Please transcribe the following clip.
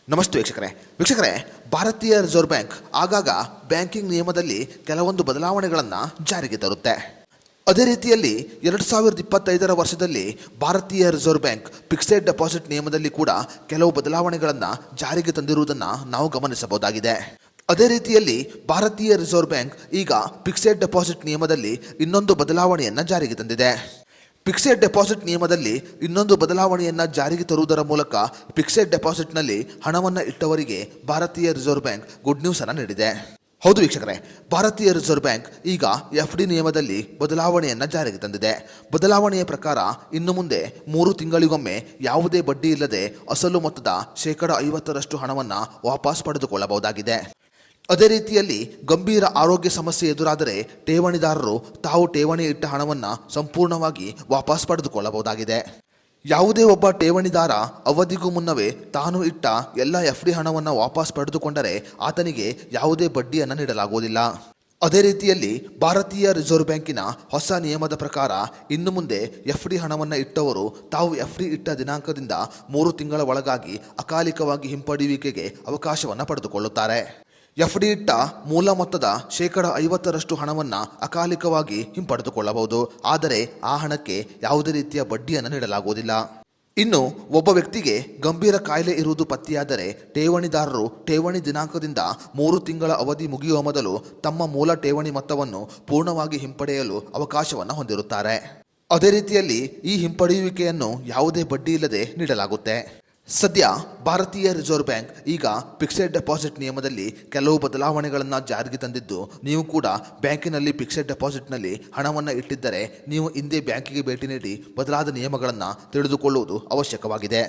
ನಮಸ್ತೆ ವೀಕ್ಷಕರೇ ಭಾರತೀಯ ರಿಸರ್ವ್ ಬ್ಯಾಂಕ್ ಆಗಾಗ ಬ್ಯಾಂಕಿಂಗ್ ನಿಯಮದಲ್ಲಿ ಕೆಲವೊಂದು ಬದಲಾವಣೆಗಳನ್ನು ಜಾರಿಗೆ ತರುತ್ತೆ. ಅದೇ ರೀತಿಯಲ್ಲಿ 2025 ವರ್ಷದಲ್ಲಿ ಭಾರತೀಯ ರಿಸರ್ವ್ ಬ್ಯಾಂಕ್ ಫಿಕ್ಸೆಡ್ ಡೆಪಾಸಿಟ್ ನಿಯಮದಲ್ಲಿ ಕೂಡ ಕೆಲವು ಬದಲಾವಣೆಗಳನ್ನು ಜಾರಿಗೆ ತಂದಿರುವುದನ್ನು ನಾವು ಗಮನಿಸಬಹುದಾಗಿದೆ. ಅದೇ ರೀತಿಯಲ್ಲಿ ಭಾರತೀಯ ರಿಸರ್ವ್ ಬ್ಯಾಂಕ್ ಈಗ ಫಿಕ್ಸೆಡ್ ಡೆಪಾಸಿಟ್ ನಿಯಮದಲ್ಲಿ ಇನ್ನೊಂದು ಬದಲಾವಣೆಯನ್ನು ಜಾರಿಗೆ ತಂದಿದೆ. ಫಿಕ್ಸೆಡ್ ಡೆಪಾಸಿಟ್ ನಿಯಮದಲ್ಲಿ ಇನ್ನೊಂದು ಬದಲಾವಣೆಯನ್ನು ಜಾರಿಗೆ ತರುವುದರ ಮೂಲಕ ಫಿಕ್ಸೆಡ್ ಡೆಪಾಸಿಟ್ನಲ್ಲಿ ಹಣವನ್ನು ಇಟ್ಟವರಿಗೆ ಭಾರತೀಯ ರಿಸರ್ವ್ ಬ್ಯಾಂಕ್ ಗುಡ್ ನ್ಯೂಸ್ ಅನ್ನು ನೀಡಿದೆ. ಹೌದು ವೀಕ್ಷಕರೇ, ಭಾರತೀಯ ರಿಸರ್ವ್ ಬ್ಯಾಂಕ್ ಈಗ FD ನಿಯಮದಲ್ಲಿ ಬದಲಾವಣೆಯನ್ನು ಜಾರಿಗೆ ತಂದಿದೆ. ಬದಲಾವಣೆಯ ಪ್ರಕಾರ ಇನ್ನು ಮುಂದೆ 3 ತಿಂಗಳಿಗೊಮ್ಮೆ ಯಾವುದೇ ಬಡ್ಡಿ ಇಲ್ಲದೆ ಅಸಲು ಮೊತ್ತದ 50% ಹಣವನ್ನು ವಾಪಸ್ ಪಡೆದುಕೊಳ್ಳಬಹುದಾಗಿದೆ. ಅದೇ ರೀತಿಯಲ್ಲಿ ಗಂಭೀರ ಆರೋಗ್ಯ ಸಮಸ್ಯೆ ಎದುರಾದರೆ ಠೇವಣಿದಾರರು ತಾವು ಠೇವಣಿ ಇಟ್ಟ ಹಣವನ್ನು ಸಂಪೂರ್ಣವಾಗಿ ವಾಪಸ್ ಪಡೆದುಕೊಳ್ಳಬಹುದಾಗಿದೆ. ಯಾವುದೇ ಒಬ್ಬ ಠೇವಣಿದಾರ ಅವಧಿಗೂ ಮುನ್ನವೇ ತಾನು ಇಟ್ಟ ಎಲ್ಲ FD ಹಣವನ್ನು ವಾಪಸ್ ಪಡೆದುಕೊಂಡರೆ ಆತನಿಗೆ ಯಾವುದೇ ಬಡ್ಡಿಯನ್ನು ನೀಡಲಾಗುವುದಿಲ್ಲ. ಅದೇ ರೀತಿಯಲ್ಲಿ ಭಾರತೀಯ ರಿಸರ್ವ್ ಬ್ಯಾಂಕಿನ ಹೊಸ ನಿಯಮದ ಪ್ರಕಾರ ಇನ್ನು ಮುಂದೆ FD ಹಣವನ್ನು ಇಟ್ಟವರು ತಾವು FD ಇಟ್ಟ ದಿನಾಂಕದಿಂದ 3 ತಿಂಗಳ ಒಳಗಾಗಿ ಅಕಾಲಿಕವಾಗಿ ಹಿಂಪಡೆಯುವಿಕೆಗೆ ಅವಕಾಶವನ್ನು ಪಡೆದುಕೊಳ್ಳುತ್ತಾರೆ. FD ಇಟ್ಟ ಮೂಲ ಮೊತ್ತದ 50% ಹಣವನ್ನು ಅಕಾಲಿಕವಾಗಿ ಹಿಂಪಡೆದುಕೊಳ್ಳಬಹುದು. ಆದರೆ ಆ ಹಣಕ್ಕೆ ಯಾವುದೇ ರೀತಿಯ ಬಡ್ಡಿಯನ್ನು ನೀಡಲಾಗುವುದಿಲ್ಲ. ಇನ್ನು ಒಬ್ಬ ವ್ಯಕ್ತಿಗೆ ಗಂಭೀರ ಕಾಯಿಲೆ ಇರುವುದು ಪತ್ತೆಯಾದರೆ ಠೇವಣಿದಾರರು ಠೇವಣಿ ದಿನಾಂಕದಿಂದ 3 ತಿಂಗಳ ಅವಧಿ ಮುಗಿಯುವ ಮೊದಲು ತಮ್ಮ ಮೂಲ ಠೇವಣಿ ಮೊತ್ತವನ್ನು ಪೂರ್ಣವಾಗಿ ಹಿಂಪಡೆಯಲು ಅವಕಾಶವನ್ನು ಹೊಂದಿರುತ್ತಾರೆ. ಅದೇ ರೀತಿಯಲ್ಲಿ ಈ ಹಿಂಪಡೆಯುವಿಕೆಯನ್ನು ಯಾವುದೇ ಬಡ್ಡಿ ಇಲ್ಲದೆ ನೀಡಲಾಗುತ್ತೆ. ಸದ್ಯ ಭಾರತೀಯ ರಿಸರ್ವ್ ಬ್ಯಾಂಕ್ ಈಗ ಫಿಕ್ಸೆಡ್ ಡೆಪಾಸಿಟ್ ನಿಯಮದಲ್ಲಿ ಕೆಲವು ಬದಲಾವಣೆಗಳನ್ನು ಜಾರಿಗೆ ತಂದಿದ್ದು, ನೀವು ಕೂಡ ಬ್ಯಾಂಕಿನಲ್ಲಿ ಫಿಕ್ಸೆಡ್ ಡೆಪಾಸಿಟ್ನಲ್ಲಿ ಹಣವನ್ನು ಇಟ್ಟಿದ್ದರೆ ನೀವು ಹಿಂದೆ ಬ್ಯಾಂಕಿಗೆ ಭೇಟಿ ನೀಡಿ ಬದಲಾದ ನಿಯಮಗಳನ್ನು ತಿಳಿದುಕೊಳ್ಳುವುದು ಅವಶ್ಯಕವಾಗಿದೆ.